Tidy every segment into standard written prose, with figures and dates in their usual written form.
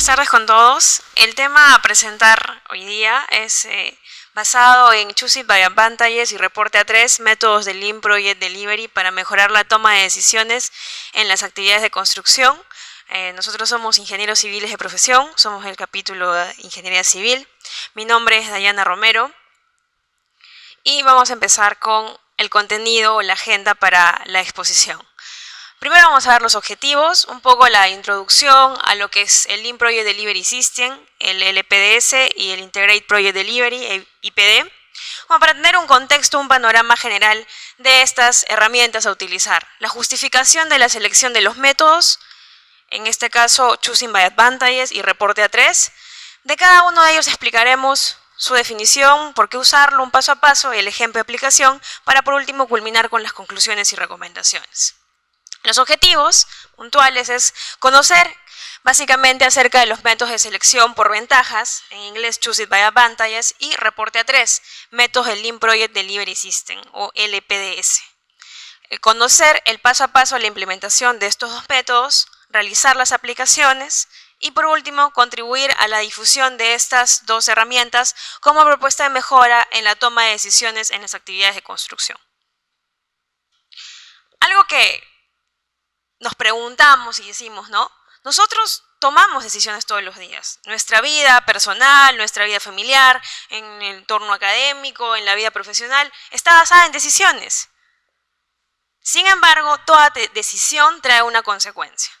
Buenas tardes con todos. El tema a presentar hoy día es basado en Choose It by Advantages y reporte A3, métodos de Lean Project Delivery para mejorar la toma de decisiones en las actividades de construcción. Nosotros somos ingenieros civiles de profesión, somos el capítulo de Ingeniería Civil. Mi nombre es Dayana Romero y vamos a empezar con el contenido o la agenda para la exposición. Primero vamos a ver los objetivos, un poco la introducción a lo que es el Lean Project Delivery System, el LPDS y el Integrated Project Delivery, IPD, como para tener un contexto, un panorama general de estas herramientas a utilizar. La justificación de la selección de los métodos, en este caso Choosing by Advantages y reporte A3. De cada uno de ellos explicaremos su definición, por qué usarlo, un paso a paso, el ejemplo de aplicación, para por último culminar con las conclusiones y recomendaciones. Los objetivos puntuales es conocer básicamente acerca de los métodos de selección por ventajas, en inglés Choose It by Advantages, y reporte A3, métodos del Lean Project Delivery System o LPDS. Conocer el paso a paso de la implementación de estos dos métodos, realizar las aplicaciones y por último contribuir a la difusión de estas dos herramientas como propuesta de mejora en la toma de decisiones en las actividades de construcción. Algo que nos preguntamos y decimos, ¿no? Nosotros tomamos decisiones todos los días. Nuestra vida personal, nuestra vida familiar, en el entorno académico, en la vida profesional, está basada en decisiones. Sin embargo, toda decisión trae una consecuencia.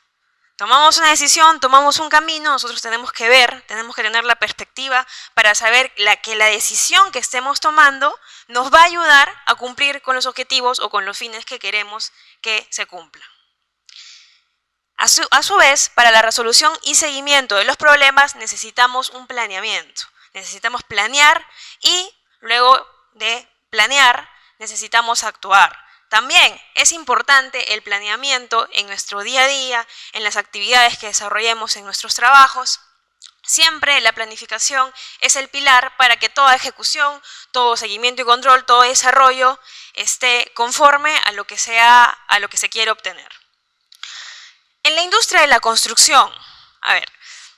Tomamos una decisión, tomamos un camino, nosotros tenemos que ver, tenemos que tener la perspectiva para saber que la decisión que estemos tomando nos va a ayudar a cumplir con los objetivos o con los fines que queremos que se cumplan. A su vez, para la resolución y seguimiento de los problemas necesitamos un planeamiento. Necesitamos planear y luego de planear necesitamos actuar. También es importante el planeamiento en nuestro día a día, en las actividades que desarrollemos en nuestros trabajos. Siempre la planificación es el pilar para que toda ejecución, todo seguimiento y control, todo desarrollo esté conforme a lo que se quiere obtener. En la industria de la construcción,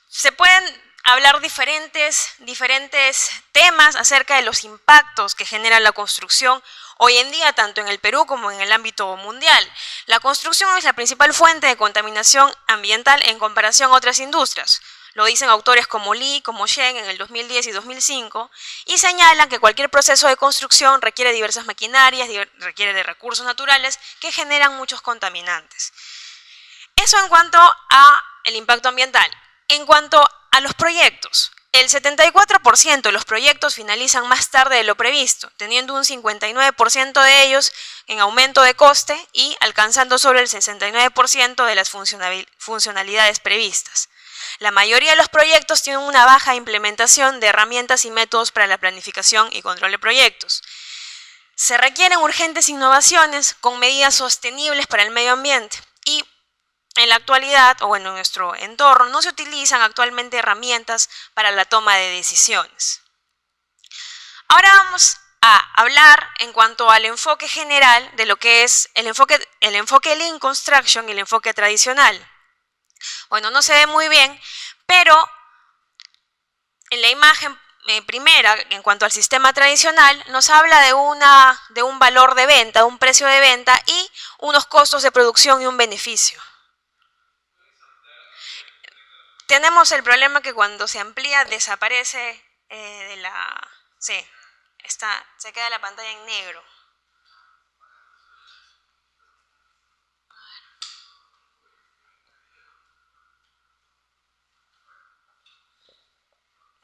se pueden hablar diferentes temas acerca de los impactos que genera la construcción hoy en día, tanto en el Perú como en el ámbito mundial. La construcción es la principal fuente de contaminación ambiental en comparación a otras industrias. Lo dicen autores como Lee, como Shen en el 2010 y 2005, y señalan que cualquier proceso de construcción requiere diversas maquinarias, requiere de recursos naturales que generan muchos contaminantes. Eso en cuanto al impacto ambiental. En cuanto a los proyectos, el 74% de los proyectos finalizan más tarde de lo previsto, teniendo un 59% de ellos en aumento de coste y alcanzando solo el 69% de las funcionalidades previstas. La mayoría de los proyectos tienen una baja implementación de herramientas y métodos para la planificación y control de proyectos. Se requieren urgentes innovaciones con medidas sostenibles para el medio ambiente y en la actualidad, en nuestro entorno, no se utilizan actualmente herramientas para la toma de decisiones. Ahora vamos a hablar en cuanto al enfoque general de lo que es el enfoque Lean Construction y el enfoque tradicional. Bueno, no se ve muy bien, pero en la imagen primera, en cuanto al sistema tradicional, nos habla de un valor de venta, de un precio de venta y unos costos de producción y un beneficio. Tenemos el problema que cuando se amplía desaparece se queda la pantalla en negro.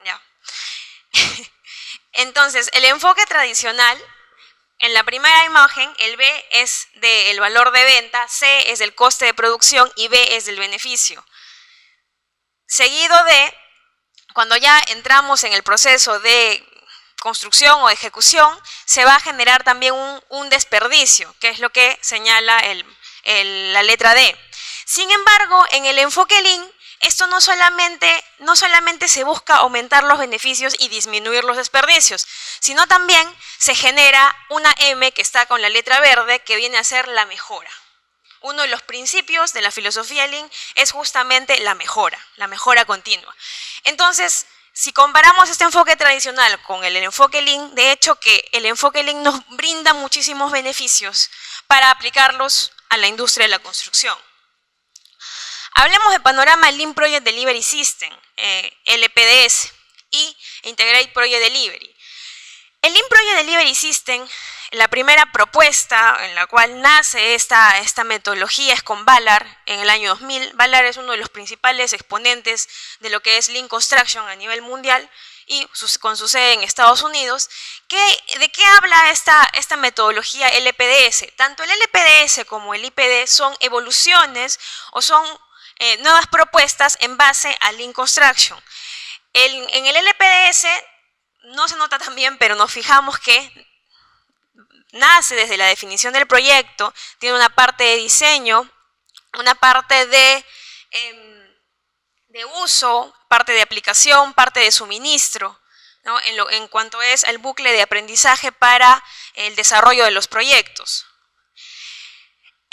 Ya. Entonces, el enfoque tradicional, en la primera imagen, el B es del valor de venta, C es del coste de producción y B es del beneficio. Seguido de, cuando ya entramos en el proceso de construcción o ejecución, se va a generar también un desperdicio, que es lo que señala la letra D. Sin embargo, en el enfoque Lean, esto no solamente se busca aumentar los beneficios y disminuir los desperdicios, sino también se genera una M que está con la letra verde, que viene a ser la mejora. Uno de los principios de la filosofía Lean es justamente la mejora continua. Entonces, si comparamos este enfoque tradicional con el enfoque Lean, de hecho que el enfoque Lean nos brinda muchísimos beneficios para aplicarlos a la industria de la construcción. Hablemos del panorama Lean Project Delivery System, LPDS, y Integrated Project Delivery. El Lean Project Delivery System, la primera propuesta en la cual nace esta metodología es con Ballard en el año 2000. Ballard es uno de los principales exponentes de lo que es Lean Construction a nivel mundial y con su sede en Estados Unidos. ¿De qué habla esta metodología LPDS? Tanto el LPDS como el IPD son evoluciones o son nuevas propuestas en base a Lean Construction. En el LPDS no se nota tan bien, pero nos fijamos que nace desde la definición del proyecto, tiene una parte de diseño, una parte de uso, parte de aplicación, parte de suministro, ¿no? En cuanto es el bucle de aprendizaje para el desarrollo de los proyectos.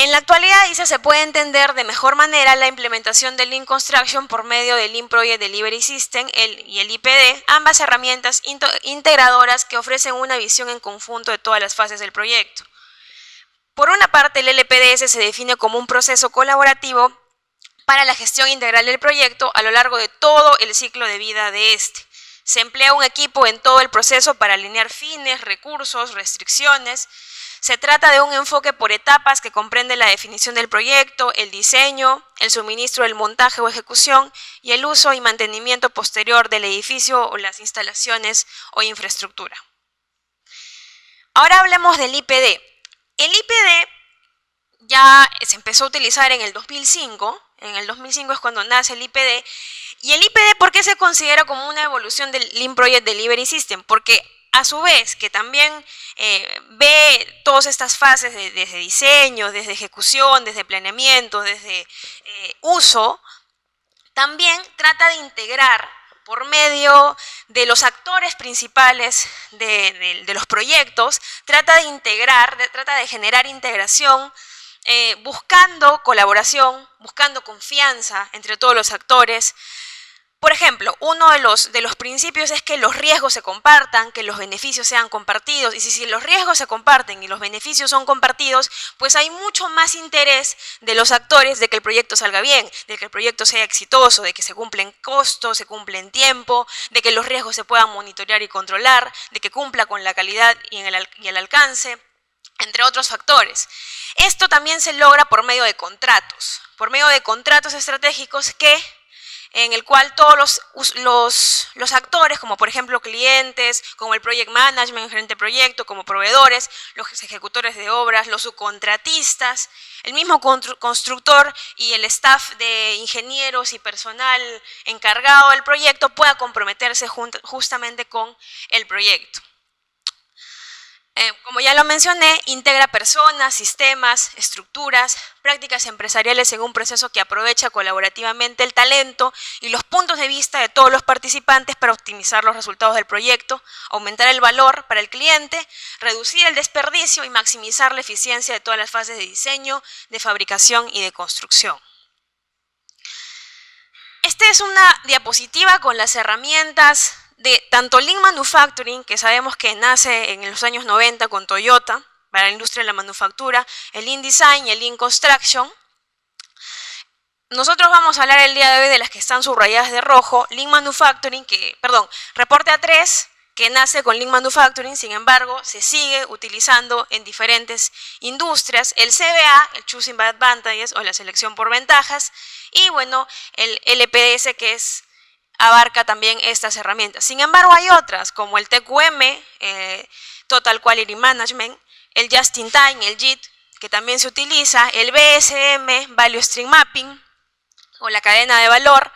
En la actualidad, dice, se puede entender de mejor manera la implementación de Lean Construction por medio del Lean Project Delivery System y el IPD, ambas herramientas integradoras que ofrecen una visión en conjunto de todas las fases del proyecto. Por una parte, el LPDS se define como un proceso colaborativo para la gestión integral del proyecto a lo largo de todo el ciclo de vida de este. Se emplea un equipo en todo el proceso para alinear fines, recursos, restricciones. Se trata de un enfoque por etapas que comprende la definición del proyecto, el diseño, el suministro del montaje o ejecución y el uso y mantenimiento posterior del edificio o las instalaciones o infraestructura. Ahora hablemos del IPD. El IPD ya se empezó a utilizar en el 2005, en el 2005 es cuando nace el IPD. ¿Y el IPD por qué se considera como una evolución del Lean Project Delivery System? Porque a su vez que también ve todas estas fases desde diseño, desde ejecución, desde planeamiento, desde uso, también trata de integrar por medio de los actores principales de los proyectos, trata de generar integración, buscando colaboración, buscando confianza entre todos los actores. Por ejemplo, uno de los principios es que los riesgos se compartan, que los beneficios sean compartidos. Y si los riesgos se comparten y los beneficios son compartidos, pues hay mucho más interés de los actores de que el proyecto salga bien, de que el proyecto sea exitoso, de que se cumplen costos, se cumple en tiempo, de que los riesgos se puedan monitorear y controlar, de que cumpla con la calidad y el alcance, entre otros factores. Esto también se logra por medio de contratos estratégicos en el cual todos los actores, como por ejemplo clientes, como el project management, gerente de proyecto, como proveedores, los ejecutores de obras, los subcontratistas, el mismo constructor y el staff de ingenieros y personal encargado del proyecto pueda comprometerse justamente con el proyecto. Como ya lo mencioné, integra personas, sistemas, estructuras, prácticas empresariales en un proceso que aprovecha colaborativamente el talento y los puntos de vista de todos los participantes para optimizar los resultados del proyecto, aumentar el valor para el cliente, reducir el desperdicio y maximizar la eficiencia de todas las fases de diseño, de fabricación y de construcción. Esta es una diapositiva con las herramientas de tanto Lean Manufacturing, que sabemos que nace en los años 90 con Toyota, para la industria de la manufactura, el Lean Design y el Lean Construction. Nosotros vamos a hablar el día de hoy de las que están subrayadas de rojo, Lean Manufacturing, reporte A3, que nace con Lean Manufacturing, sin embargo, se sigue utilizando en diferentes industrias, el CBA, el Choosing by Advantages o la selección por ventajas, y bueno, el LPDS, que abarca también estas herramientas. Sin embargo, hay otras, como el TQM, Total Quality Management, el Just in Time, el JIT, que también se utiliza, el BSM, Value Stream Mapping, o la cadena de valor,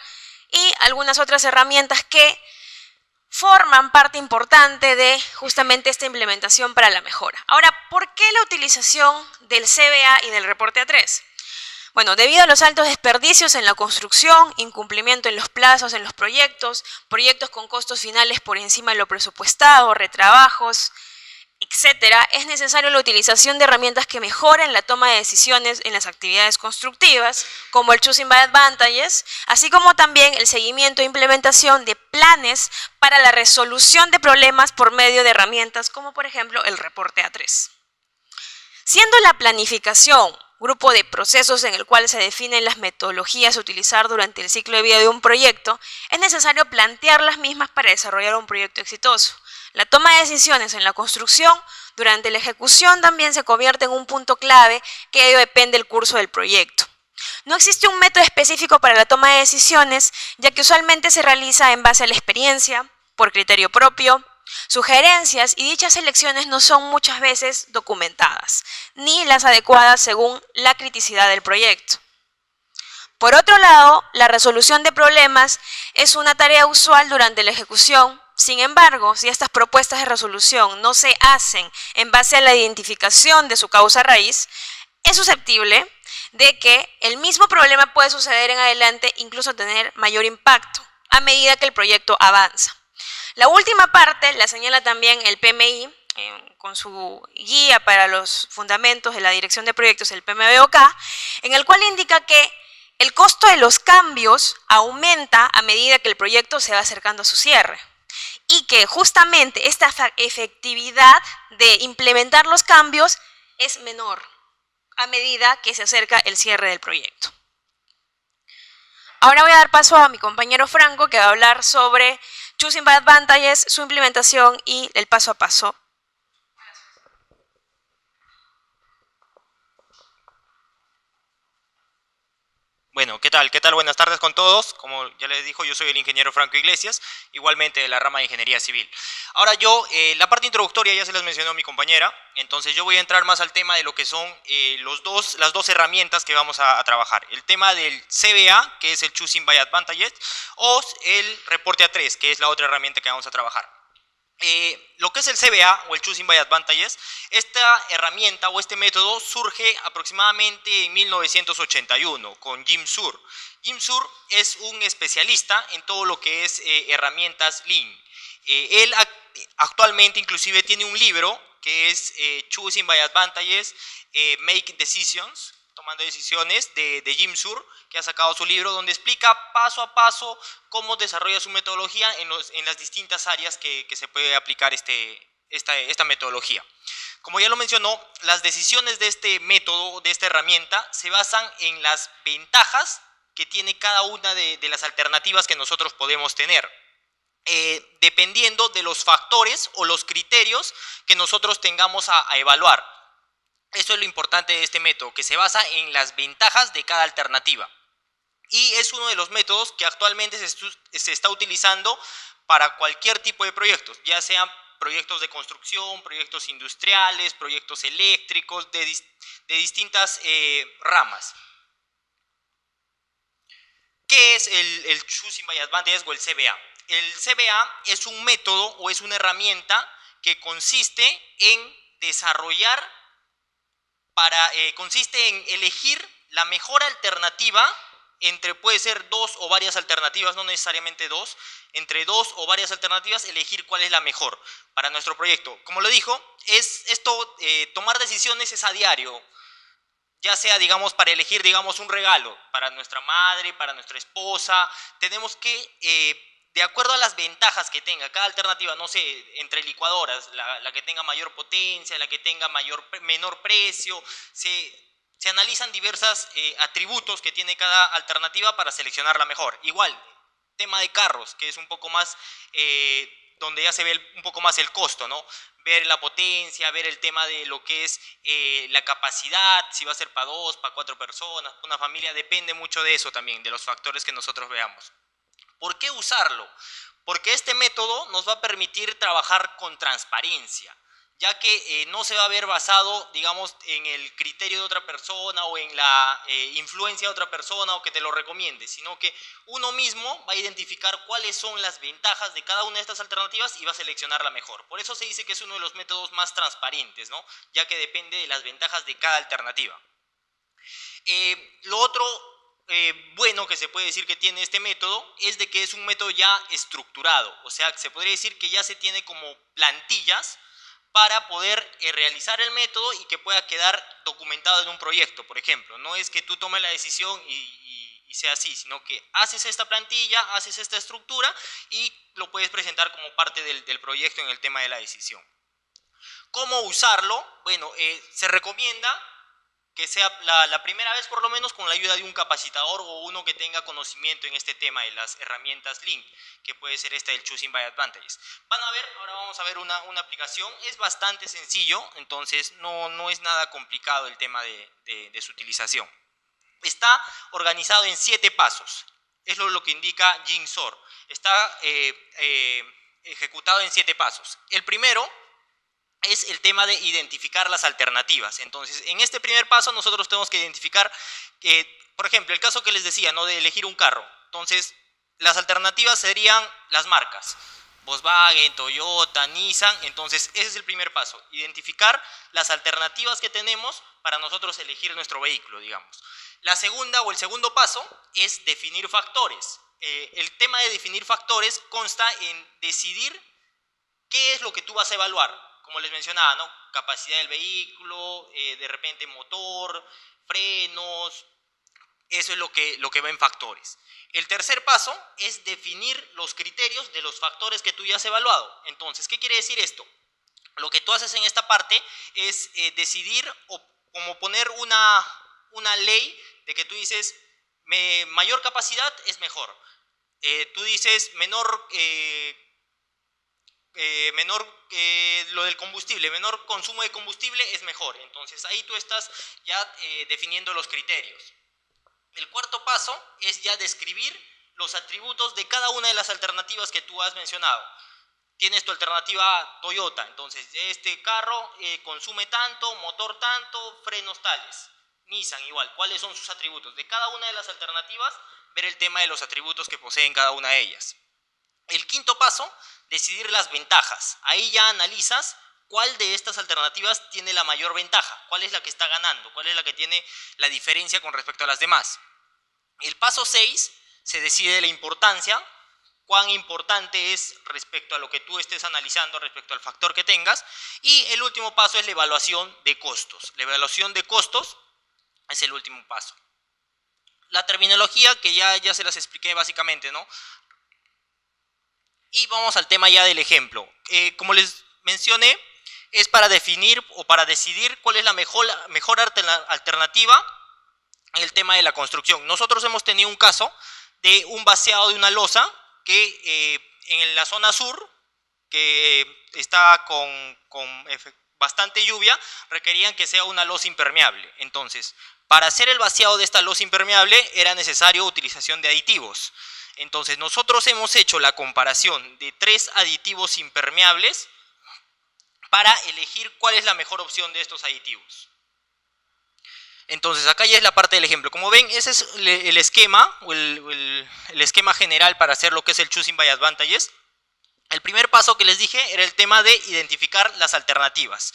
y algunas otras herramientas que forman parte importante de justamente esta implementación para la mejora. Ahora, ¿por qué la utilización del CBA y del reporte A3? Bueno, debido a los altos desperdicios en la construcción, incumplimiento en los plazos en los proyectos con costos finales por encima de lo presupuestado, retrabajos, etcétera, es necesario la utilización de herramientas que mejoren la toma de decisiones en las actividades constructivas, como el Choosing by Advantages, así como también el seguimiento e implementación de planes para la resolución de problemas por medio de herramientas como por ejemplo el reporte A3. Siendo la planificación grupo de procesos en el cual se definen las metodologías a utilizar durante el ciclo de vida de un proyecto, es necesario plantear las mismas para desarrollar un proyecto exitoso. La toma de decisiones en la construcción durante la ejecución también se convierte en un punto clave que de ello depende el curso del proyecto. No existe un método específico para la toma de decisiones, ya que usualmente se realiza en base a la experiencia, por criterio propio, sugerencias y dichas elecciones no son muchas veces documentadas, ni las adecuadas según la criticidad del proyecto. Por otro lado, la resolución de problemas es una tarea usual durante la ejecución. Sin embargo, si estas propuestas de resolución no se hacen en base a la identificación de su causa raíz, es susceptible de que el mismo problema puede suceder en adelante, incluso tener mayor impacto a medida que el proyecto avanza. La última parte la señala también el PMI, con su guía para los fundamentos de la dirección de proyectos, el PMBOK, en el cual indica que el costo de los cambios aumenta a medida que el proyecto se va acercando a su cierre y que justamente esta efectividad de implementar los cambios es menor a medida que se acerca el cierre del proyecto. Ahora voy a dar paso a mi compañero Franco, que va a hablar sobre Choosing by Advantages, su implementación y el paso a paso. Bueno, ¿qué tal? Buenas tardes con todos. Como ya les dijo, yo soy el ingeniero Franco Iglesias, igualmente de la rama de Ingeniería Civil. Ahora yo, la parte introductoria ya se las mencionó mi compañera, entonces yo voy a entrar más al tema de lo que son las dos herramientas que vamos a trabajar. El tema del CBA, que es el Choosing by Advantages, o el reporte A3, que es la otra herramienta que vamos a trabajar. Lo que es el CBA o el Choosing by Advantages, esta herramienta o este método surge aproximadamente en 1981 con Jim Sure. Jim Sure es un especialista en todo lo que es herramientas Lean. Él actualmente inclusive tiene un libro que es Choosing by Advantages, Make Decisions, tomando decisiones, de Jim Sure, que ha sacado su libro donde explica paso a paso cómo desarrolla su metodología en las distintas áreas que se puede aplicar esta metodología. Como ya lo mencionó, las decisiones de este método, de esta herramienta, se basan en las ventajas que tiene cada una de las alternativas que nosotros podemos tener, dependiendo de los factores o los criterios que nosotros tengamos a evaluar. Eso es lo importante de este método, que se basa en las ventajas de cada alternativa. Y es uno de los métodos que actualmente se está utilizando para cualquier tipo de proyectos, ya sean proyectos de construcción, proyectos industriales, proyectos eléctricos, de distintas ramas. ¿Qué es el Choosing by Advantages o el CBA? El CBA es un método o es una herramienta que consiste en desarrollar consiste en elegir la mejor alternativa entre, puede ser dos o varias alternativas, no necesariamente dos, entre dos o varias alternativas, elegir cuál es la mejor para nuestro proyecto. Como lo dijo, tomar decisiones es a diario, ya sea, digamos, para elegir, digamos, un regalo para nuestra madre, para nuestra esposa. Tenemos que, de acuerdo a las ventajas que tenga cada alternativa, no sé, entre licuadoras, la que tenga mayor potencia, la que tenga menor precio, se analizan diversos atributos que tiene cada alternativa para seleccionar la mejor. Igual, tema de carros, que es un poco más, donde ya se ve un poco más el costo, ¿no? Ver la potencia, ver el tema de lo que es la capacidad, si va a ser para 2, para 4 personas, una familia, depende mucho de eso también, de los factores que nosotros veamos. ¿Por qué usarlo? Porque este método nos va a permitir trabajar con transparencia, ya que no se va a ver basado, digamos, en el criterio de otra persona o en la influencia de otra persona o que te lo recomiende, sino que uno mismo va a identificar cuáles son las ventajas de cada una de estas alternativas y va a seleccionar la mejor. Por eso se dice que es uno de los métodos más transparentes, ¿no? Ya que depende de las ventajas de cada alternativa. Lo otro bueno que se puede decir que tiene este método es de que es un método ya estructurado, o sea, se podría decir que ya se tiene como plantillas para poder realizar el método y que pueda quedar documentado en un proyecto, por ejemplo. No es que tú tomes la decisión y sea así, sino que haces esta plantilla, haces esta estructura y lo puedes presentar como parte del proyecto en el tema de la decisión. ¿Cómo usarlo? Bueno, se recomienda que sea la primera vez por lo menos con la ayuda de un capacitador o uno que tenga conocimiento en este tema de las herramientas Lean, que puede ser esta del Choosing by Advantages. Van a ver, ahora vamos a ver una aplicación, es bastante sencillo, entonces no es nada complicado el tema de su utilización. Está organizado en 7 pasos, es lo que indica Jigsaw. Está ejecutado en 7 pasos. El primero es el tema de identificar las alternativas. Entonces, en este primer paso nosotros tenemos que identificar, por ejemplo, el caso que les decía, ¿no?, de elegir un carro. Entonces, las alternativas serían las marcas, Volkswagen, Toyota, Nissan. Entonces, ese es el primer paso, identificar las alternativas que tenemos para nosotros elegir nuestro vehículo, digamos. La segunda o el segundo paso es definir factores. El tema de definir factores consta en decidir qué es lo que tú vas a evaluar. Como les mencionaba, ¿no?, capacidad del vehículo, de repente motor, frenos, eso es lo que va en factores. El tercer paso es definir los criterios de los factores que tú ya has evaluado. Entonces, ¿qué quiere decir esto? Lo que tú haces en esta parte es decidir o como poner una ley de que tú dices, mayor capacidad es mejor. Tú dices, menor lo del combustible, menor consumo de combustible es mejor. Entonces ahí tú estás ya definiendo los criterios. El cuarto paso es ya describir los atributos de cada una de las alternativas que tú has mencionado. Tienes tu alternativa Toyota, entonces este carro consume tanto, motor tanto, frenos tales. Nissan igual, ¿cuáles son sus atributos? De cada una de las alternativas, ver el tema de los atributos que poseen cada una de ellas. El quinto paso, decidir las ventajas. Ahí ya analizas cuál de estas alternativas tiene la mayor ventaja, cuál es la que está ganando, cuál es la que tiene la diferencia con respecto a las demás. El paso 6, se decide la importancia, cuán importante es respecto a lo que tú estés analizando, respecto al factor que tengas. Y el último paso es la evaluación de costos. La evaluación de costos es el último paso. La terminología que ya se las expliqué básicamente, ¿no? Y vamos al tema ya del ejemplo. Como les mencioné, es para definir o para decidir cuál es la mejor alternativa en el tema de la construcción. Nosotros hemos tenido un caso de un vaciado de una losa que en la zona sur, que está con bastante lluvia, requerían que sea una losa impermeable. Entonces, para hacer el vaciado de esta losa impermeable era necesario utilización de aditivos. Entonces nosotros hemos hecho la comparación de 3 aditivos impermeables para elegir cuál es la mejor opción de estos aditivos. Entonces acá ya es la parte del ejemplo. Como ven, ese es el esquema o el esquema general para hacer lo que es el Choosing by Advantages. El primer paso que les dije era el tema de identificar las alternativas.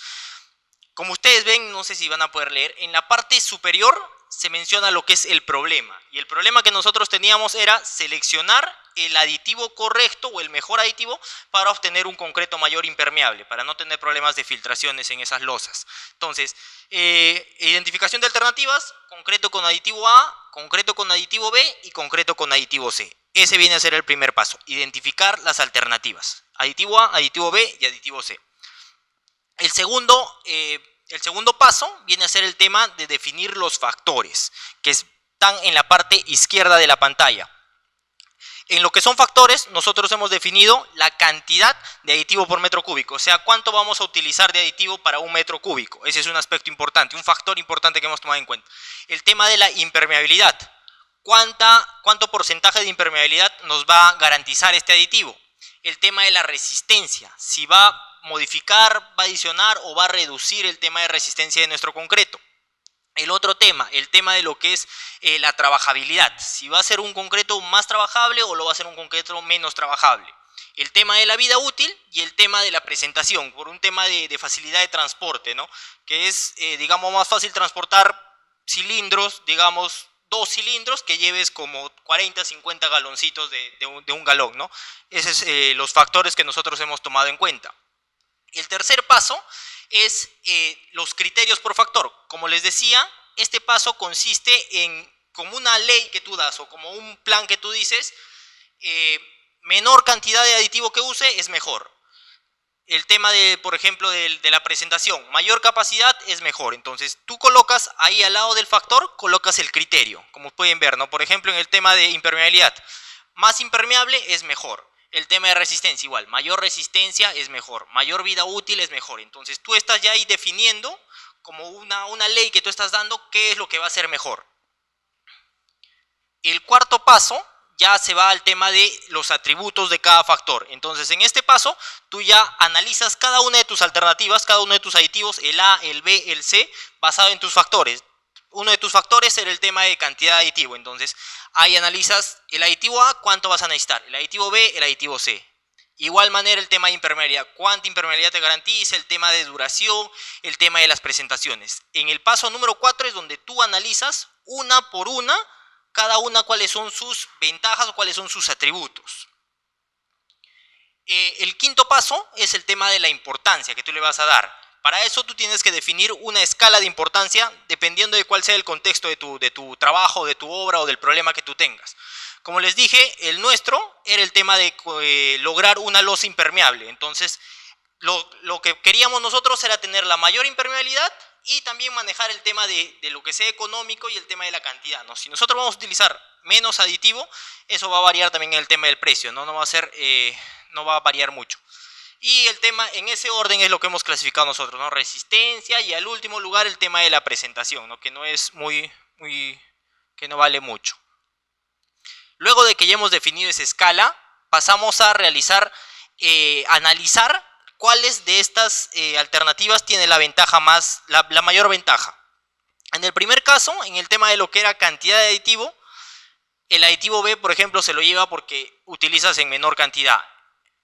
Como ustedes ven, no sé si van a poder leer, en la parte superior se menciona lo que es el problema. Y el problema que nosotros teníamos era seleccionar el aditivo correcto o el mejor aditivo para obtener un concreto mayor impermeable, para no tener problemas de filtraciones en esas losas. Entonces, identificación de alternativas, concreto con aditivo A, concreto con aditivo B y concreto con aditivo C. Ese viene a ser el primer paso, identificar las alternativas. Aditivo A, aditivo B y aditivo C. El segundo paso viene a ser el tema de definir los factores, que están en la parte izquierda de la pantalla. En lo que son factores, nosotros hemos definido la cantidad de aditivo por metro cúbico, o sea, cuánto vamos a utilizar de aditivo para un metro cúbico. Ese es un aspecto importante, un factor importante que hemos tomado en cuenta. El tema de la impermeabilidad, cuánto porcentaje de impermeabilidad nos va a garantizar este aditivo. El tema de la resistencia, si va a modificar, va a adicionar o va a reducir el tema de resistencia de nuestro concreto. El otro tema, el tema de lo que es la trabajabilidad, si va a ser un concreto más trabajable o lo va a ser un concreto menos trabajable. El tema de la vida útil y el tema de la presentación, por un tema de facilidad de transporte, ¿no? Que es, digamos, más fácil transportar cilindros, digamos, 2 cilindros que lleves como 40, 50 galoncitos de un galón, ¿no? Esos son los factores que nosotros hemos tomado en cuenta. El tercer paso es los criterios por factor. Como les decía, este paso consiste en, como una ley que tú das o como un plan que tú dices, menor cantidad de aditivo que use es mejor. El tema de, por ejemplo, de la presentación, mayor capacidad es mejor. Entonces tú colocas ahí al lado del factor, colocas el criterio, como pueden ver, ¿no? Por ejemplo, en el tema de impermeabilidad, más impermeable es mejor. El tema de resistencia igual, mayor resistencia es mejor, mayor vida útil es mejor. Entonces tú estás ya ahí definiendo como una ley que tú estás dando qué es lo que va a ser mejor. El cuarto paso ya se va al tema de los atributos de cada factor. Entonces en este paso tú ya analizas cada una de tus alternativas, cada uno de tus aditivos, el A, el B, el C, basado en tus factores. Uno de tus factores era el tema de cantidad de aditivo. Entonces ahí analizas el aditivo A, cuánto vas a necesitar, el aditivo B, el aditivo C. Igual manera el tema de impermeabilidad, cuánta impermeabilidad te garantiza, el tema de duración, el tema de las presentaciones. En el paso número 4 es donde tú analizas una por una, cada una cuáles son sus ventajas o cuáles son sus atributos. El quinto paso es el tema de la importancia que tú le vas a dar. Para eso tú tienes que definir una escala de importancia dependiendo de cuál sea el contexto de tu trabajo, de tu obra o del problema que tú tengas. Como les dije, el nuestro era el tema de lograr una losa impermeable. Entonces, lo que queríamos nosotros era tener la mayor impermeabilidad y también manejar el tema de lo que sea económico y el tema de la cantidad, ¿no? Si nosotros vamos a utilizar menos aditivo, eso va a variar también en el tema del precio, ¿no? No va a variar mucho. Y el tema en ese orden es lo que hemos clasificado nosotros, ¿no? Resistencia y al último lugar el tema de la presentación, ¿no? Que no es que no vale mucho. Luego de que ya hemos definido esa escala, pasamos a analizar cuáles de estas alternativas tiene la mayor ventaja. En el primer caso, en el tema de lo que era cantidad de aditivo, el aditivo B, por ejemplo, se lo lleva porque utilizas en menor cantidad.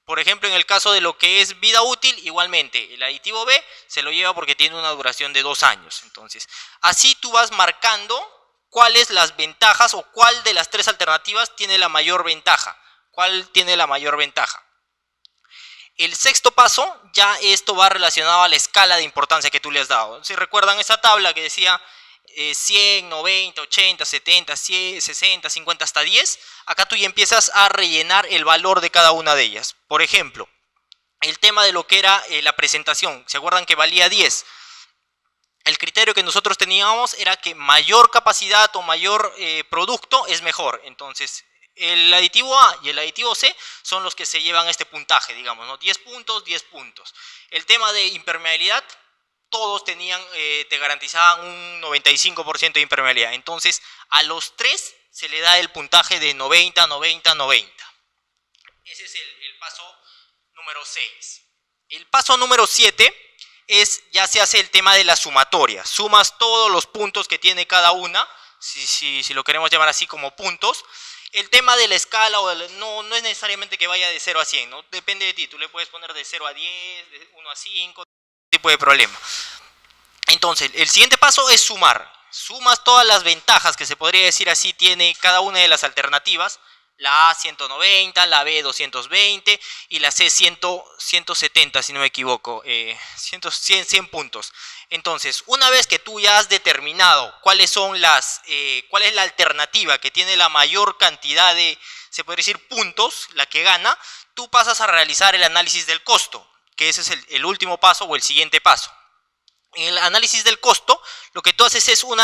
Por ejemplo, en el caso de lo que es vida útil, igualmente, el aditivo B se lo lleva porque tiene una duración de 2 años. Entonces, así tú vas marcando cuáles las ventajas o cuál de las 3 alternativas tiene la mayor ventaja. ¿Cuál tiene la mayor ventaja? El sexto paso, ya esto va relacionado a la escala de importancia que tú le has dado. Si recuerdan esa tabla que decía 100, 90, 80, 70, 100, 60, 50 hasta 10, acá tú ya empiezas a rellenar el valor de cada una de ellas. Por ejemplo, el tema de lo que era la presentación, ¿se acuerdan que valía 10? El criterio que nosotros teníamos era que mayor capacidad o mayor producto es mejor. Entonces, el aditivo A y el aditivo C son los que se llevan este puntaje, digamos, ¿no? 10 puntos, 10 puntos. El tema de impermeabilidad, todos te garantizaban un 95% de impermeabilidad. Entonces, a los 3 se le da el puntaje de 90, 90, 90. Ese es el paso número 6. El paso número 7 ya se hace el tema de la sumatoria. Sumas todos los puntos que tiene cada una, si lo queremos llamar así como puntos. El tema de la escala no es necesariamente que vaya de 0 a 100, ¿no? Depende de ti. Tú le puedes poner de 0 a 10, de 1 a 5, tipo de problema. Entonces, el siguiente paso es sumar. Sumas todas las ventajas que se podría decir así tiene cada una de las alternativas. La A 190, la B 220 y la C 170, si no me equivoco, 100 puntos. Entonces, una vez que tú ya has determinado cuál es la alternativa que tiene la mayor cantidad de, se podría decir, puntos, la que gana, tú pasas a realizar el análisis del costo, que ese es el último paso o el siguiente paso. En el análisis del costo, lo que tú haces es un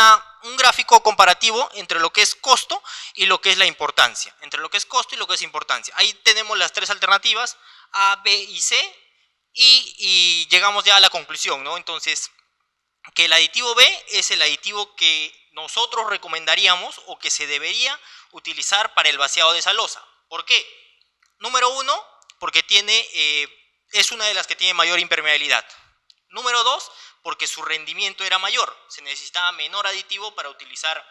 gráfico comparativo entre lo que es costo y lo que es la importancia. Entre lo que es costo y lo que es importancia. Ahí tenemos las 3 alternativas, A, B y C, y llegamos ya a la conclusión, ¿no? Entonces, que el aditivo B es el aditivo que nosotros recomendaríamos o que se debería utilizar para el vaciado de esa losa. ¿Por qué? Número 1, porque es una de las que tiene mayor impermeabilidad. Número 2, porque su rendimiento era mayor, se necesitaba menor aditivo para utilizar,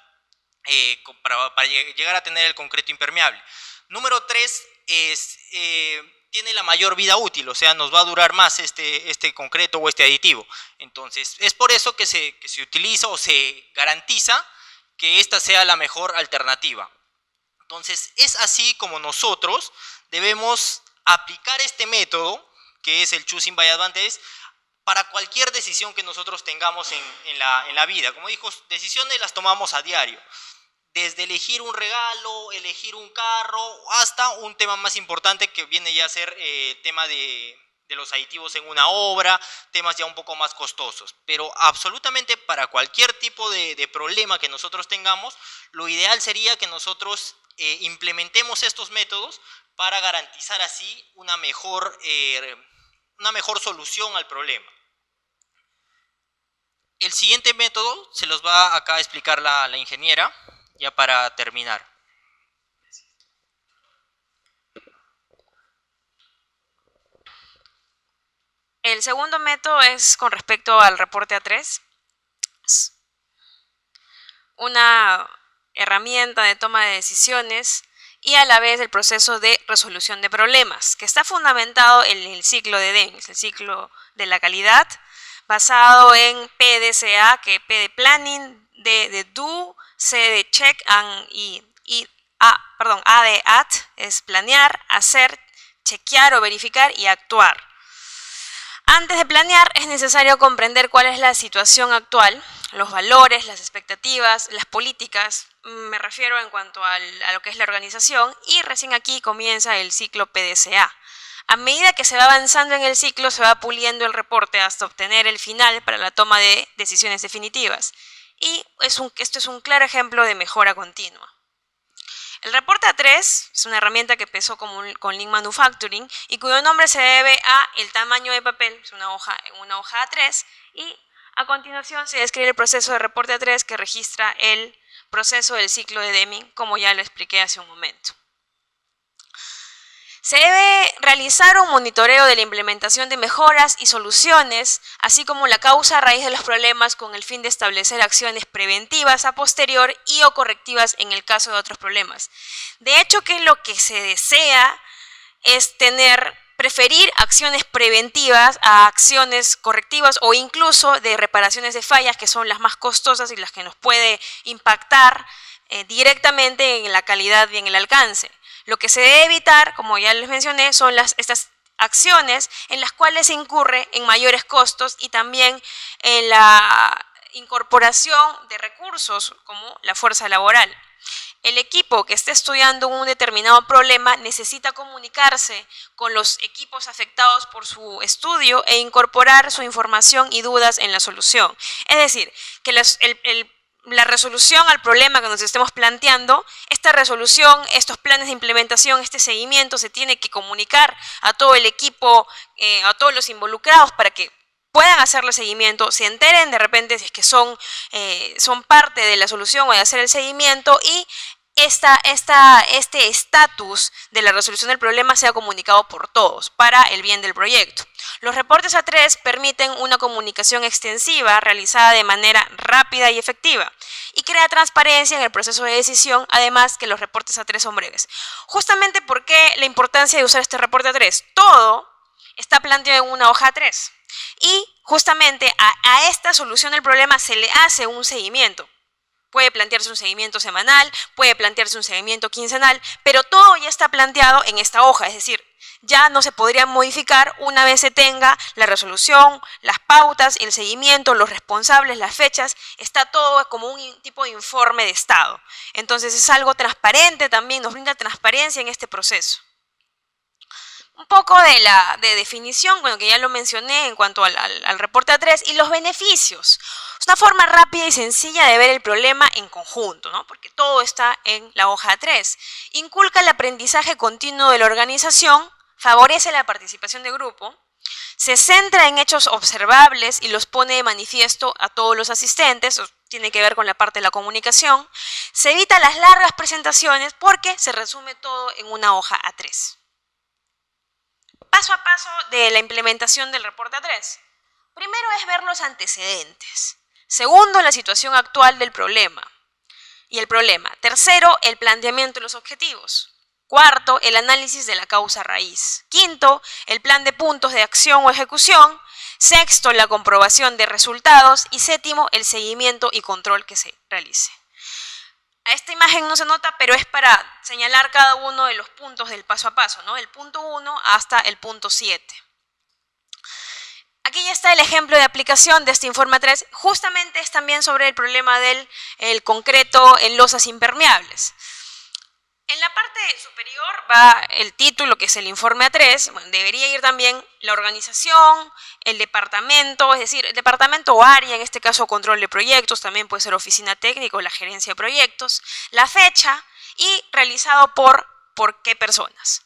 para llegar a tener el concreto impermeable. Número 3, tiene la mayor vida útil, o sea, nos va a durar más este concreto o este aditivo. Entonces, es por eso que se utiliza o se garantiza que esta sea la mejor alternativa. Entonces, es así como nosotros debemos aplicar este método que es el choosing by advantage, para cualquier decisión que nosotros tengamos en la vida. Como dijo, decisiones las tomamos a diario. Desde elegir un regalo, elegir un carro, hasta un tema más importante que viene ya a ser el tema de los aditivos en una obra, temas ya un poco más costosos. Pero absolutamente para cualquier tipo de problema que nosotros tengamos, lo ideal sería que nosotros implementemos estos métodos para garantizar así una mejor solución al problema. El siguiente método se los va acá a explicar la ingeniera, ya para terminar. El segundo método es con respecto al reporte A3. Es una herramienta de toma de decisiones y a la vez el proceso de resolución de problemas, que está fundamentado en el ciclo de Deming, el ciclo de la calidad, basado en PDCA, que P de planning, D de do, C de check, A de act, es planear, hacer, chequear o verificar y actuar. Antes de planear es necesario comprender cuál es la situación actual, los valores, las expectativas, las políticas, me refiero en cuanto a lo que es la organización, y recién aquí comienza el ciclo PDCA. A medida que se va avanzando en el ciclo, se va puliendo el reporte hasta obtener el final para la toma de decisiones definitivas. Y esto es un claro ejemplo de mejora continua. El reporte A3 es una herramienta que empezó con Lean Manufacturing y cuyo nombre se debe a el tamaño de papel, es una hoja A3, y a continuación se describe el proceso de reporte A3 que registra el proceso del ciclo de Deming, como ya lo expliqué hace un momento. Se debe realizar un monitoreo de la implementación de mejoras y soluciones, así como la causa raíz de los problemas con el fin de establecer acciones preventivas a posterior y o correctivas en el caso de otros problemas. De hecho, que lo que se desea es preferir acciones preventivas a acciones correctivas o incluso de reparaciones de fallas, que son las más costosas y las que nos puede impactar directamente en la calidad y en el alcance. Lo que se debe evitar, como ya les mencioné, son estas acciones en las cuales se incurre en mayores costos y también en la incorporación de recursos como la fuerza laboral. El equipo que esté estudiando un determinado problema necesita comunicarse con los equipos afectados por su estudio e incorporar su información y dudas en la solución. Es decir, que la resolución al problema que nos estemos planteando, esta resolución, estos planes de implementación, este seguimiento se tiene que comunicar a todo el equipo, a todos los involucrados para que puedan hacerle seguimiento, se enteren de repente si es que son parte de la solución o de hacer el seguimiento y este estatus de la resolución del problema sea comunicado por todos para el bien del proyecto. Los reportes A3 permiten una comunicación extensiva realizada de manera rápida y efectiva y crea transparencia en el proceso de decisión, además que los reportes A3 son breves. Justamente ¿por qué la importancia de usar este reporte A3? Todo está planteado en una hoja A3 y justamente a esta solución del problema se le hace un seguimiento. Puede plantearse un seguimiento semanal, puede plantearse un seguimiento quincenal, pero todo ya está planteado en esta hoja, es decir, ya no se podría modificar una vez se tenga la resolución, las pautas, el seguimiento, los responsables, las fechas, está todo como un tipo de informe de estado. Entonces es algo transparente también, nos brinda transparencia en este proceso. Un poco de definición, bueno, que ya lo mencioné en cuanto al reporte A3 y los beneficios. Es una forma rápida y sencilla de ver el problema en conjunto, ¿no? Porque todo está en la hoja A3. Inculca el aprendizaje continuo de la organización, favorece la participación de grupo, se centra en hechos observables y los pone de manifiesto a todos los asistentes, eso tiene que ver con la parte de la comunicación, se evita las largas presentaciones porque se resume todo en una hoja A3. Paso a paso de la implementación del reporte A3. Primero es ver los antecedentes. Segundo, la situación actual del problema y el problema. Tercero, el planteamiento de los objetivos. Cuarto, el análisis de la causa raíz. Quinto, el plan de puntos de acción o ejecución. Sexto, la comprobación de resultados. Y séptimo, el seguimiento y control que se realice. A esta imagen no se nota, pero es para señalar cada uno de los puntos del paso a paso, ¿no? El punto 1 hasta el punto 7. Aquí ya está el ejemplo de aplicación de este informe 3. Justamente es también sobre el problema del concreto en losas impermeables. En la parte superior va el título, que es el informe A3. Bueno, debería ir también la organización, el departamento, es decir, el departamento o área, en este caso control de proyectos, también puede ser oficina técnica o la gerencia de proyectos, la fecha y realizado por qué personas.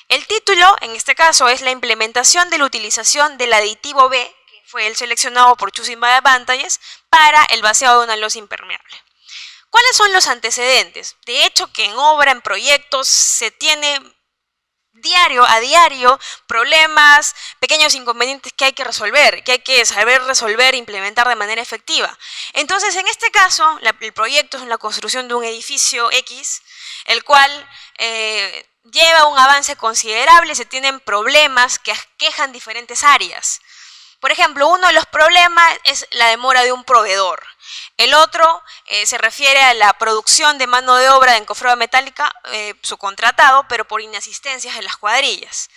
El título, en este caso, es la implementación de la utilización del aditivo B, que fue el seleccionado por Choosing by Advantages, para el vaciado de una losa impermeable. ¿Cuáles son los antecedentes? De hecho, que en obra, en proyectos, se tiene diario a diario problemas, pequeños inconvenientes que hay que resolver, que hay que saber resolver e implementar de manera efectiva. Entonces, en este caso, el proyecto es la construcción de un edificio X, el cual lleva un avance considerable y se tienen problemas que aquejan diferentes áreas. Por ejemplo, uno de los problemas es la demora de un proveedor. El otro se refiere a la producción de mano de obra de encofrado metálica subcontratado, pero por inasistencias en las cuadrillas.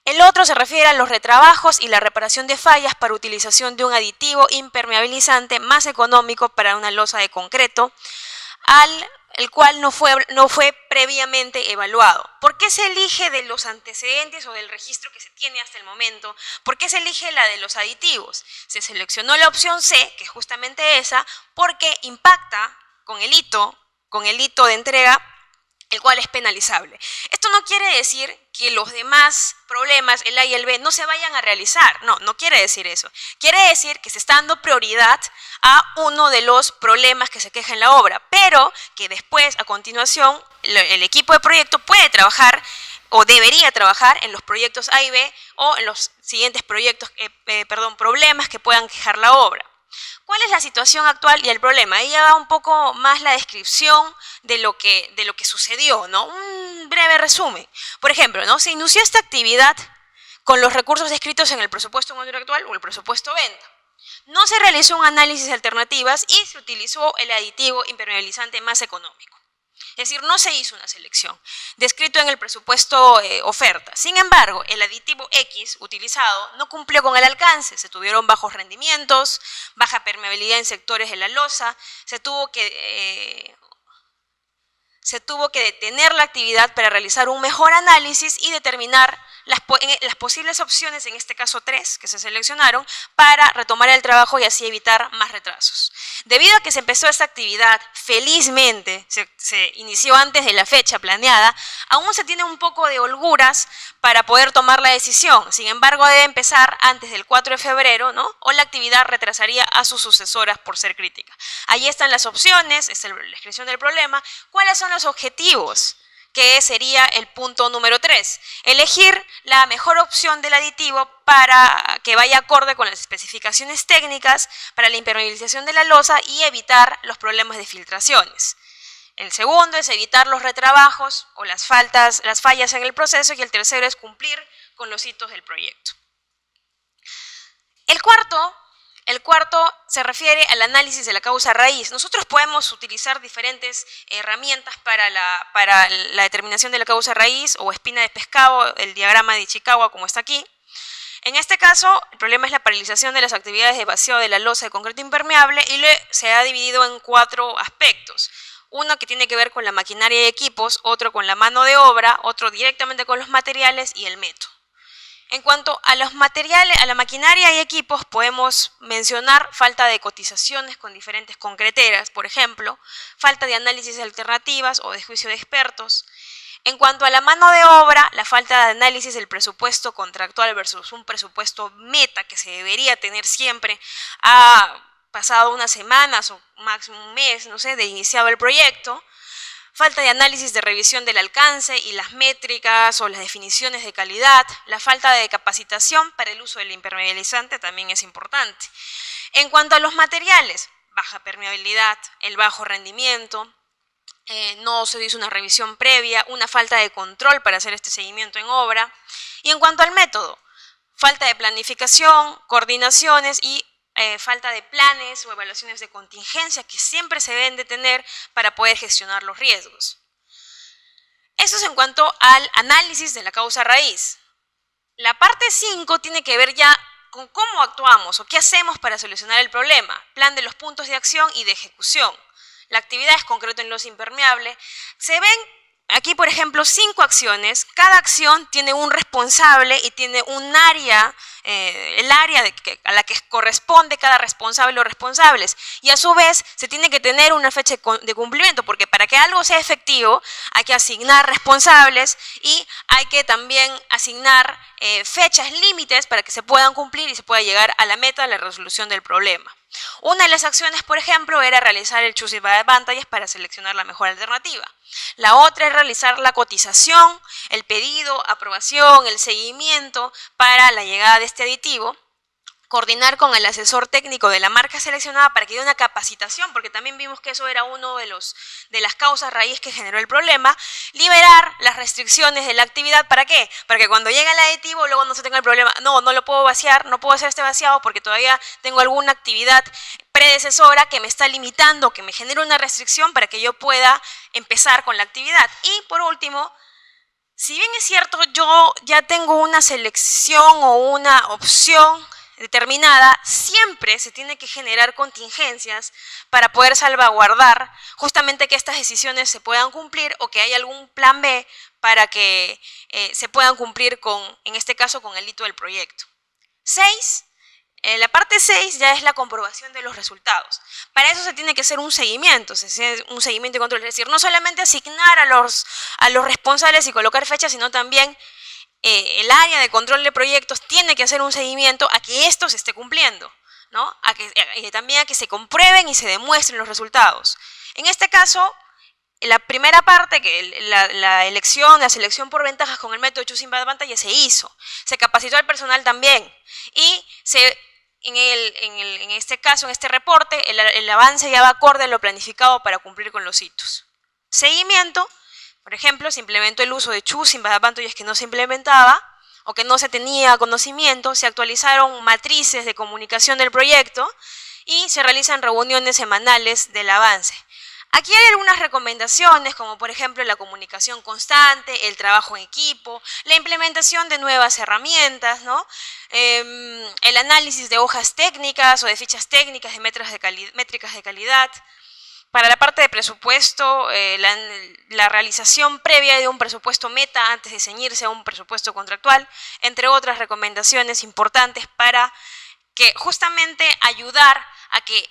El otro se refiere a los retrabajos y la reparación de fallas para utilización de un aditivo impermeabilizante más económico para una losa de concreto, el cual no fue previamente evaluado. ¿Por qué se elige de los antecedentes o del registro que se tiene hasta el momento? ¿Por qué se elige la de los aditivos? Se seleccionó la opción C, que es justamente esa, porque impacta con el hito de entrega, el cual es penalizable. Esto no quiere decir que los demás problemas, el A y el B, no se vayan a realizar. No quiere decir eso. Quiere decir que se está dando prioridad a uno de los problemas que se queja en la obra, pero que después, a continuación, el equipo de proyecto puede trabajar o debería trabajar en los proyectos A y B o en los siguientes problemas que puedan quejar la obra. ¿Cuál es la situación actual y el problema? Ahí ya va un poco más la descripción de lo que sucedió, ¿no? Un breve resumen. Por ejemplo, ¿no? Se inició esta actividad con los recursos descritos en el presupuesto contractual o el presupuesto venta. No se realizó un análisis de alternativas y se utilizó el aditivo impermeabilizante más económico. Es decir, no se hizo una selección, descrito en el presupuesto oferta. Sin embargo, el aditivo X utilizado no cumplió con el alcance. Se tuvieron bajos rendimientos, baja permeabilidad en sectores de la losa, se tuvo que detener la actividad para realizar un mejor análisis y determinar las posibles opciones, en este caso 3, que se seleccionaron, para retomar el trabajo y así evitar más retrasos. Debido a que se empezó esta actividad, felizmente, se inició antes de la fecha planeada, aún se tiene un poco de holguras para poder tomar la decisión. Sin embargo, debe empezar antes del 4 de febrero, ¿no? O la actividad retrasaría a sus sucesoras por ser crítica. Ahí están las opciones, está la descripción del problema. ¿Cuáles son los objetivos? Que sería el punto número 3. Elegir la mejor opción del aditivo para que vaya acorde con las especificaciones técnicas para la impermeabilización de la losa y evitar los problemas de filtraciones. El segundo es evitar los retrabajos o las fallas en el proceso, y el tercero es cumplir con los hitos del proyecto. El cuarto se refiere al análisis de la causa raíz. Nosotros podemos utilizar diferentes herramientas para la determinación de la causa raíz o espina de pescado, el diagrama de Ichikawa, como está aquí. En este caso, el problema es la paralización de las actividades de vaciado de la losa de concreto impermeable y se ha dividido en 4 aspectos. Uno que tiene que ver con la maquinaria y equipos, otro con la mano de obra, otro directamente con los materiales y el método. En cuanto a los materiales, a la maquinaria y equipos, podemos mencionar falta de cotizaciones con diferentes concreteras, por ejemplo, falta de análisis de alternativas o de juicio de expertos. En cuanto a la mano de obra, la falta de análisis del presupuesto contractual versus un presupuesto meta que se debería tener siempre ha pasado unas semanas o máximo un mes, no sé, de iniciado el proyecto. Falta de análisis de revisión del alcance y las métricas o las definiciones de calidad. La falta de capacitación para el uso del impermeabilizante también es importante. En cuanto a los materiales, baja permeabilidad, el bajo rendimiento, no se hizo una revisión previa, una falta de control para hacer este seguimiento en obra. Y en cuanto al método, falta de planificación, coordinaciones y falta de planes o evaluaciones de contingencia que siempre se deben de tener para poder gestionar los riesgos. Eso es en cuanto al análisis de la causa raíz. La parte 5 tiene que ver ya con cómo actuamos o qué hacemos para solucionar el problema, plan de los puntos de acción y de ejecución. La actividad es concreto en los impermeables. Se ven aquí, por ejemplo, 5 acciones. Cada acción tiene un responsable y tiene un área, el área a la que corresponde cada responsable o responsables. Y a su vez se tiene que tener una fecha de cumplimiento, porque para que algo sea efectivo hay que asignar responsables y hay que también asignar fechas límites para que se puedan cumplir y se pueda llegar a la meta de la resolución del problema. Una de las acciones, por ejemplo, era realizar el Choosing by Advantages para seleccionar la mejor alternativa. La otra es realizar la cotización, el pedido, aprobación, el seguimiento para la llegada de este aditivo. Coordinar con el asesor técnico de la marca seleccionada para que dé una capacitación, porque también vimos que eso era uno de las causas raíz que generó el problema. Liberar las restricciones de la actividad, ¿para qué? Para que cuando llegue el aditivo luego no se tenga el problema, no lo puedo vaciar, no puedo hacer este vaciado porque todavía tengo alguna actividad predecesora que me está limitando, que me genera una restricción para que yo pueda empezar con la actividad. Y por último, si bien es cierto, yo ya tengo una selección o una opción determinada, siempre se tiene que generar contingencias para poder salvaguardar justamente que estas decisiones se puedan cumplir o que haya algún plan B para que se puedan cumplir en este caso, con el hito del proyecto. 6. La parte 6 ya es la comprobación de los resultados. Para eso se tiene que hacer un seguimiento y control, es decir, no solamente asignar a los responsables y colocar fechas, sino también el área de control de proyectos tiene que hacer un seguimiento a que esto se esté cumpliendo, ¿no? También a que se comprueben y se demuestren los resultados. En este caso, la primera parte, que la selección por ventajas con el método Choosing by Advantages se hizo. Se capacitó al personal también y en este caso, en este reporte, el avance ya va acorde a lo planificado para cumplir con los hitos. Seguimiento. Por ejemplo, se implementó el uso de Choosing by Advantages que no se implementaba o que no se tenía conocimiento, se actualizaron matrices de comunicación del proyecto y se realizan reuniones semanales del avance. Aquí hay algunas recomendaciones, como por ejemplo la comunicación constante, el trabajo en equipo, la implementación de nuevas herramientas, ¿no? El análisis de hojas técnicas o de fichas técnicas de métricas de calidad. Para la parte de presupuesto, la realización previa de un presupuesto meta antes de ceñirse a un presupuesto contractual, entre otras recomendaciones importantes para que justamente ayudar a que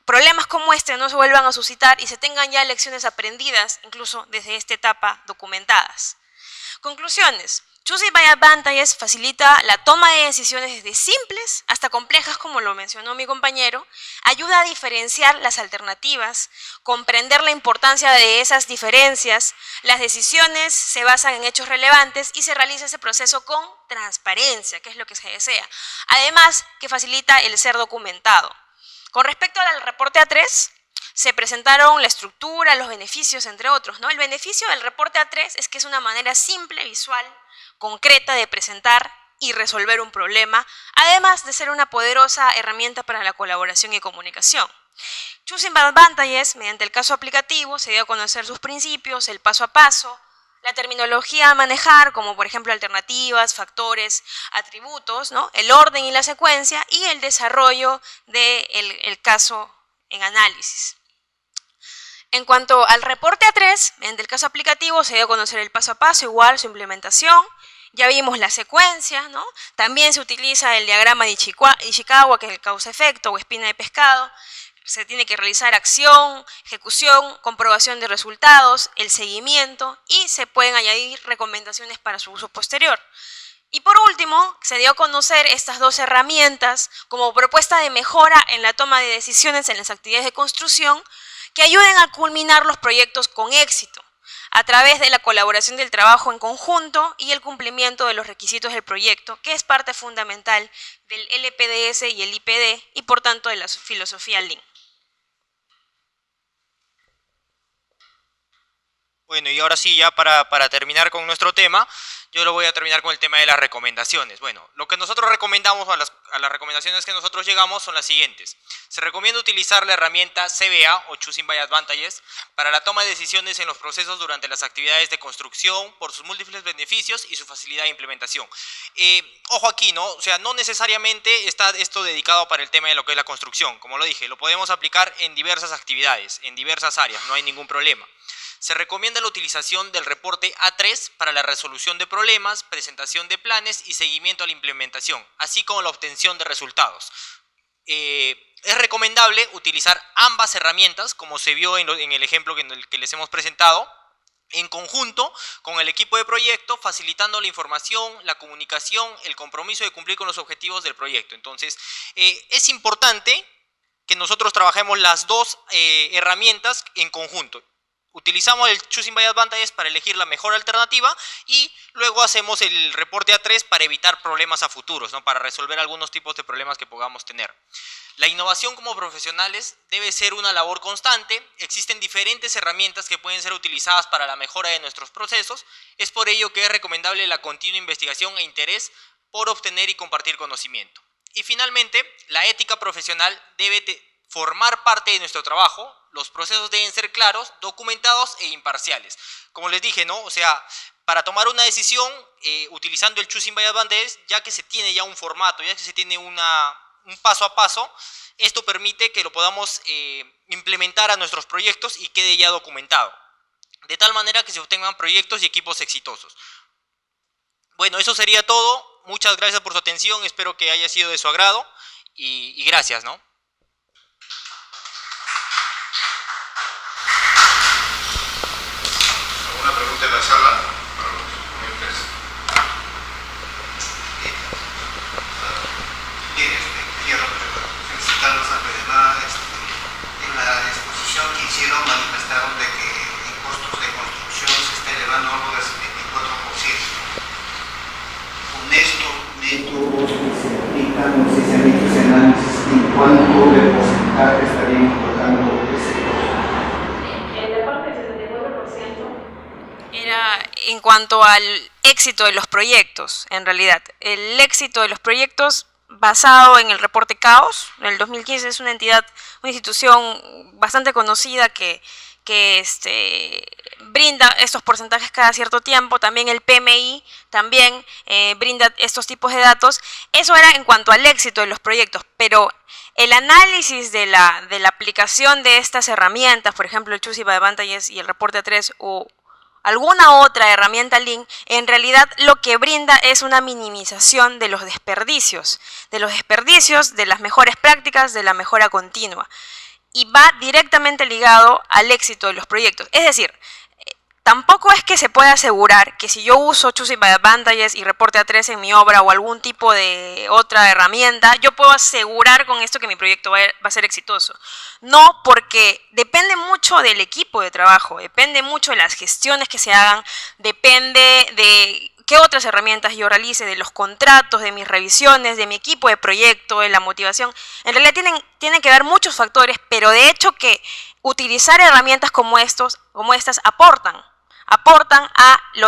problemas como este no se vuelvan a suscitar y se tengan ya lecciones aprendidas, incluso desde esta etapa documentadas. Conclusiones. Choosing by Advantages facilita la toma de decisiones desde simples hasta complejas, como lo mencionó mi compañero, ayuda a diferenciar las alternativas, comprender la importancia de esas diferencias, las decisiones se basan en hechos relevantes y se realiza ese proceso con transparencia, que es lo que se desea. Además, que facilita el ser documentado. Con respecto al reporte A3, se presentaron la estructura, los beneficios, entre otros, ¿no? El beneficio del reporte A3 es que es una manera simple, visual, concreta de presentar y resolver un problema, además de ser una poderosa herramienta para la colaboración y comunicación. Choosing by Advantages, mediante el caso aplicativo, se dio a conocer sus principios, el paso a paso, la terminología a manejar, como por ejemplo alternativas, factores, atributos, ¿no? El orden y la secuencia, y el desarrollo del caso en análisis. En cuanto al reporte A3, mediante el caso aplicativo se dio a conocer el paso a paso, igual su implementación. Ya vimos la secuencia, ¿no? También se utiliza el diagrama de Ishikawa, que es el causa-efecto o espina de pescado. Se tiene que realizar acción, ejecución, comprobación de resultados, el seguimiento y se pueden añadir recomendaciones para su uso posterior. Y por último, se dio a conocer estas dos herramientas como propuesta de mejora en la toma de decisiones en las actividades de construcción que ayuden a culminar los proyectos con éxito a través de la colaboración del trabajo en conjunto y el cumplimiento de los requisitos del proyecto, que es parte fundamental del LPDS y el IPD y por tanto de la filosofía Lean. Bueno, y ahora sí, ya para terminar con nuestro tema, yo lo voy a terminar con el tema de las recomendaciones. Bueno, lo que nosotros recomendamos a las recomendaciones que nosotros llegamos son las siguientes. Se recomienda utilizar la herramienta CBA o Choosing by Advantages para la toma de decisiones en los procesos durante las actividades de construcción por sus múltiples beneficios y su facilidad de implementación. Ojo aquí, ¿no? O sea, no necesariamente está esto dedicado para el tema de lo que es la construcción. Como lo dije, lo podemos aplicar en diversas actividades, en diversas áreas, no hay ningún problema. Se recomienda la utilización del reporte A3 para la resolución de problemas, presentación de planes y seguimiento a la implementación, así como la obtención de resultados. Es recomendable utilizar ambas herramientas, como se vio en el ejemplo que les hemos presentado, en conjunto con el equipo de proyecto, facilitando la información, la comunicación, el compromiso de cumplir con los objetivos del proyecto. Entonces, es importante que nosotros trabajemos las dos herramientas en conjunto. Utilizamos el Choosing by Advantages para elegir la mejor alternativa y luego hacemos el reporte A3 para evitar problemas a futuros, ¿no? Para resolver algunos tipos de problemas que podamos tener. La innovación como profesionales debe ser una labor constante. Existen diferentes herramientas que pueden ser utilizadas para la mejora de nuestros procesos. Es por ello que es recomendable la continua investigación e interés por obtener y compartir conocimiento. Y finalmente, la ética profesional debe formar parte de nuestro trabajo. Los procesos deben ser claros, documentados e imparciales. Como les dije, ¿no? O sea, para tomar una decisión utilizando el Choosing by Advantages, ya que se tiene ya un formato, ya que se tiene un paso a paso, esto permite que lo podamos implementar a nuestros proyectos y quede ya documentado, de tal manera que se obtengan proyectos y equipos exitosos. Bueno, eso sería todo. Muchas gracias por su atención, espero que haya sido de su agrado y gracias, ¿no? ¿Alguna pregunta en la sala para los ponentes? Bien, quiero felicitarlos antes de nada. En la exposición que hicieron manifestaron de que en costos de construcción se está elevando algo del 74%. Con estos métodos que se aplican, no sé si han hecho ese análisis, ¿en cuánto de porcentaje estarían importando ese costo? La parte del 74% era en cuanto al éxito de los proyectos, en realidad. El éxito de los proyectos basado en el reporte CAOS, en el 2015, es una institución bastante conocida que brinda estos porcentajes cada cierto tiempo. También el PMI también brinda estos tipos de datos. Eso era en cuanto al éxito de los proyectos, pero el análisis de la aplicación de estas herramientas, por ejemplo el Choosing by Advantages y el reporte A3 o alguna otra herramienta Lean, en realidad lo que brinda es una minimización de los desperdicios, de las mejores prácticas, de la mejora continua, y va directamente ligado al éxito de los proyectos. Es decir, tampoco es que se pueda asegurar que si yo uso Choosing by Advantages y reporte A3 en mi obra o algún tipo de otra herramienta, yo puedo asegurar con esto que mi proyecto va a ser exitoso. No, porque depende mucho del equipo de trabajo, depende mucho de las gestiones que se hagan, depende de qué otras herramientas yo realice, de los contratos, de mis revisiones, de mi equipo de proyecto, de la motivación. En realidad tienen que ver muchos factores, pero de hecho que utilizar herramientas como estas aportan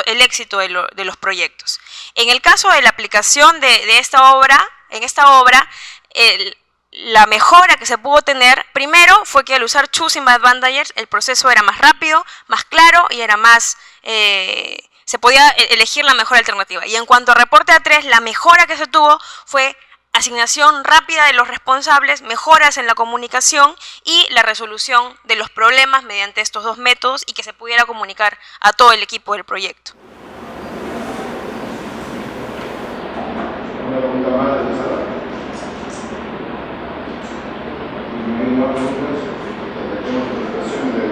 el éxito de los proyectos. En el caso de la aplicación de esta obra, la mejora que se pudo tener, primero, fue que al usar Choosing by Advantages, el proceso era más rápido, más claro y era más... se podía elegir la mejor alternativa. Y en cuanto a reporte A3, la mejora que se tuvo fue asignación rápida de los responsables, mejoras en la comunicación y la resolución de los problemas mediante estos dos métodos y que se pudiera comunicar a todo el equipo del proyecto. Una pregunta más de la sala. No hay más preguntas. Tenemos la presentación de